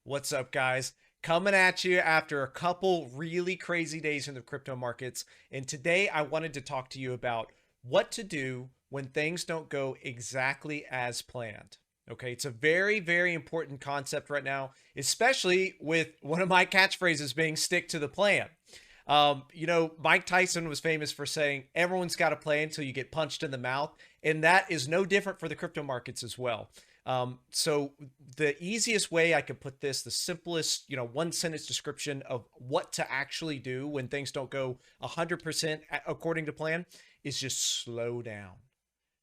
What's up, guys? Coming at you after a couple really crazy days in the crypto markets. And today I wanted to talk to you about what to do when things don't go exactly as planned. Okay, it's a very, very important concept right now, especially with one of my catchphrases being stick to the plan. Mike Tyson was famous for saying everyone's got a plan until you get punched in the mouth. And that is no different for the crypto markets as well. So the easiest way I could put this, the simplest, one sentence description of what to actually do when things don't go 100% according to plan is just slow down.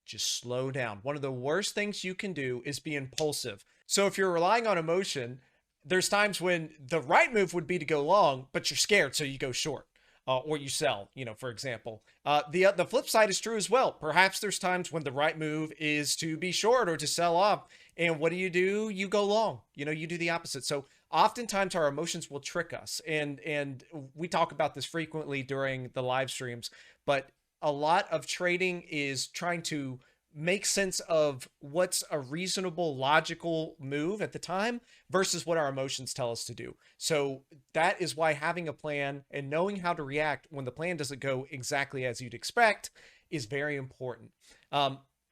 Just slow down. One of the worst things you can do is be impulsive. So if you're relying on emotion, there's times when the right move would be to go long, but you're scared, so you go short. Or you sell, for example. The flip side is true as well. Perhaps there's times when the right move is to be short or to sell off. And what do? You go long. You do the opposite. So oftentimes our emotions will trick us. And we talk about this frequently during the live streams, but a lot of trading is trying to make sense of what's a reasonable, logical move at the time versus what our emotions tell us to do. So that is why having a plan and knowing how to react when the plan doesn't go exactly as you'd expect is very important.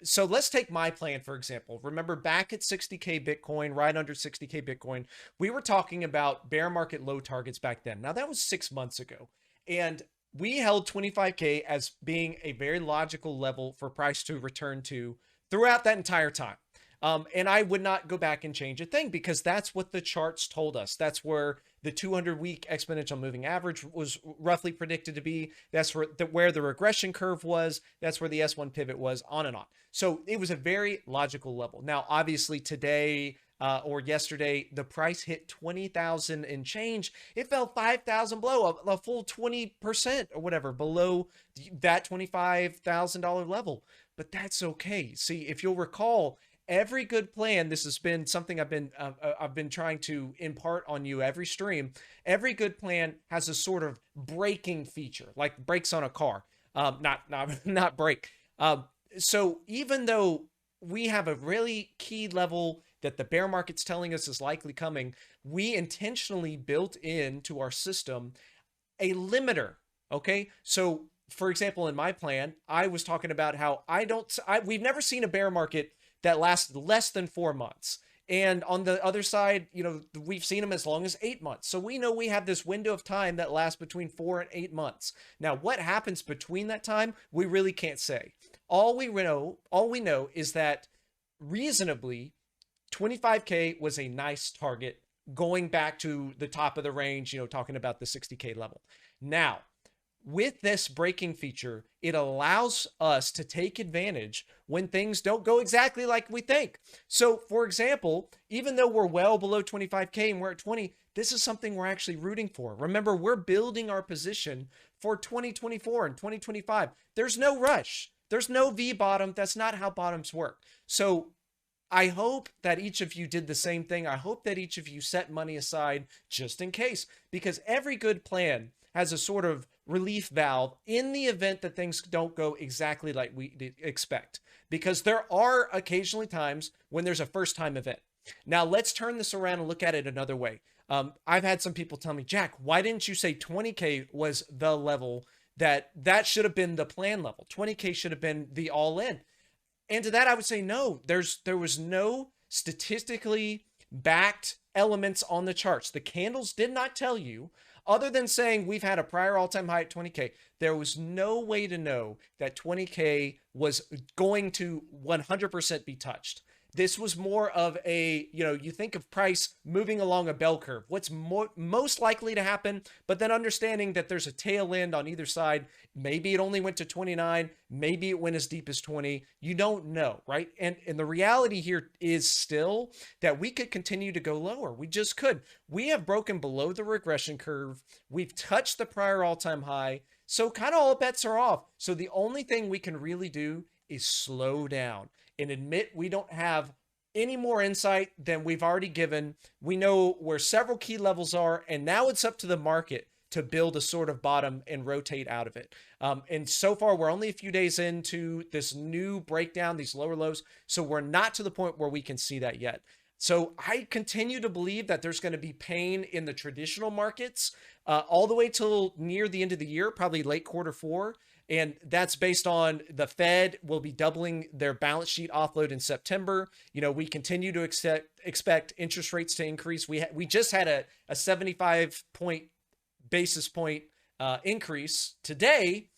So let's take my plan, for example. Remember back at 60K Bitcoin, right under 60K Bitcoin, we were talking about bear market low targets back then. Now that was 6 months ago. And we held 25K as being a very logical level for price to return to throughout that entire time. And I would not go back and change a thing because that's what the charts told us. That's where the 200-week exponential moving average was roughly predicted to be. That's where the regression curve was. That's where the S1 pivot was, on and on. So it was a very logical level. Now, obviously, today or yesterday, the price hit 20,000 and change. It fell 5,000 below, a full 20% or whatever below that $25,000 level. But that's okay. See, if you'll recall, every good plan, this has been something I've been trying to impart on you every stream. Every good plan has a sort of braking feature, like brakes on a car. Not brake. So even though we have a really key level that the bear market's telling us is likely coming, we intentionally built into our system a limiter. Okay. So for example, in my plan, I was talking about how we've never seen a bear market that lasted less than 4 months. And on the other side, we've seen them as long as 8 months. So we know we have this window of time that lasts between 4 and 8 months. Now, what happens between that time, we really can't say. All we know is that reasonably 25K was a nice target going back to the top of the range, talking about the 60K level. Now, with this braking feature, it allows us to take advantage when things don't go exactly like we think. So, for example, even though we're well below 25K and we're at 20, this is something we're actually rooting for. Remember, we're building our position for 2024 and 2025. There's no rush. There's no V bottom. That's not how bottoms work. So I hope that each of you did the same thing. I hope that each of you set money aside just in case, because every good plan has a sort of relief valve in the event that things don't go exactly like we expect, because there are occasionally times when there's a first time event. Now let's turn this around and look at it another way. I've had some people tell me, Jack, why didn't you say 20K was the level that should have been the plan level? 20K should have been the all in. And to that, I would say no, there was no statistically backed elements on the charts. The candles did not tell you, other than saying we've had a prior all-time high at 20K, there was no way to know that 20K was going to 100% be touched. This was more of a, you think of price moving along a bell curve. What's most likely to happen, but then understanding that there's a tail end on either side. Maybe it only went to 29. Maybe it went as deep as 20. You don't know, right? And the reality here is still that we could continue to go lower. We just could. We have broken below the regression curve. We've touched the prior all-time high. So kind of all bets are off. So the only thing we can really do is slow down and admit we don't have any more insight than we've already given. We know where several key levels are, and now it's up to the market to build a sort of bottom and rotate out of it. And so far, we're only a few days into this new breakdown, these lower lows. So we're not to the point where we can see that yet. So I continue to believe that there's going to be pain in the traditional markets all the way till near the end of the year, probably late quarter 4. And that's based on the Fed will be doubling their balance sheet offload in September. We continue to expect interest rates to increase. We just had a 75 basis point increase today.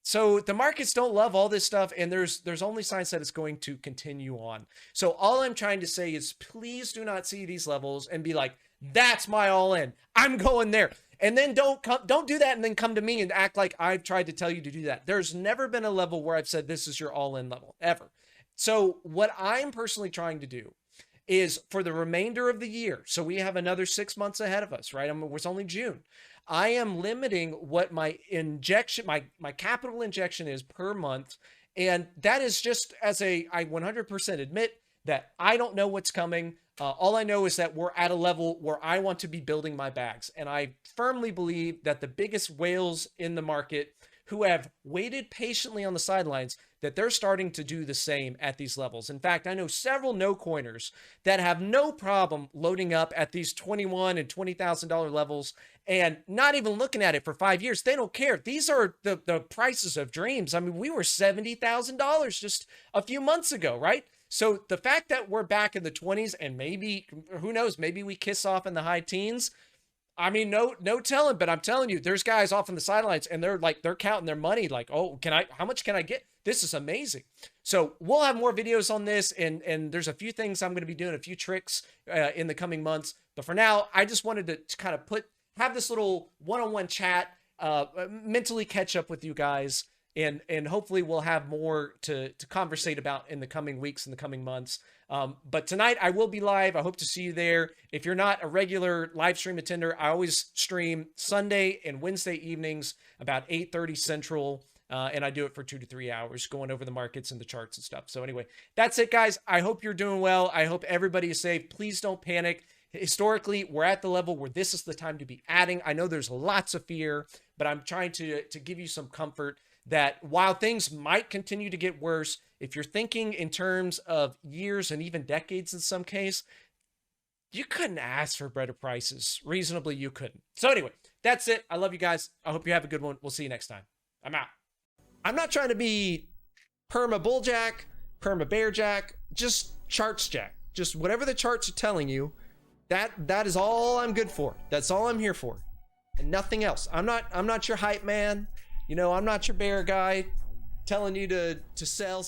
So the markets don't love all this stuff, and there's only signs that it's going to continue on. So all I'm trying to say is please do not see these levels and be like, that's my all in. I'm going there. And then don't do that and then come to me and act like I've tried to tell you to do that. There's never been a level where I've said this is your all in level ever. So what I'm personally trying to do is for the remainder of the year. So we have another 6 months ahead of us, right? It's only June. I am limiting what my injection, my capital injection is per month. And that is just as I 100% admit that I don't know what's coming. All I know is that we're at a level where I want to be building my bags. And I firmly believe that the biggest whales in the market who have waited patiently on the sidelines, that they're starting to do the same at these levels. In fact, I know several no coiners that have no problem loading up at these $21,000 and $20,000 levels and not even looking at it for 5 years. They don't care. These are the prices of dreams. I mean, we were $70,000 just a few months ago, right? So the fact that we're back in the 20s and maybe, who knows, maybe we kiss off in the high teens. I mean, no telling, but I'm telling you, there's guys off on the sidelines and they're counting their money like, oh, how much can I get? This is amazing. So we'll have more videos on this, and there's a few things I'm going to be doing, a few tricks in the coming months. But for now, I just wanted to kind of have this little one-on-one chat, mentally catch up with you guys. And hopefully we'll have more to conversate about in the coming weeks and the coming months. But tonight I will be live. I hope to see you there. If you're not a regular live stream attender, I always stream Sunday and Wednesday evenings about 8:30 Central. And I do it for 2 to 3 hours going over the markets and the charts and stuff. So anyway, that's it, guys. I hope you're doing well. I hope everybody is safe. Please don't panic. Historically, we're at the level where this is the time to be adding. I know there's lots of fear, but I'm trying to give you some comfort that while things might continue to get worse, if you're thinking in terms of years and even decades in some case, you couldn't ask for better prices. Reasonably, you couldn't. So anyway, that's it. I love you guys. I hope you have a good one. We'll see you next time. I'm out. I'm not trying to be perma bulljack, perma bearjack, just charts jack. Just whatever the charts are telling you, that is all I'm good for. That's all I'm here for. And nothing else. I'm not your hype man. I'm not your bear guy telling you to sell.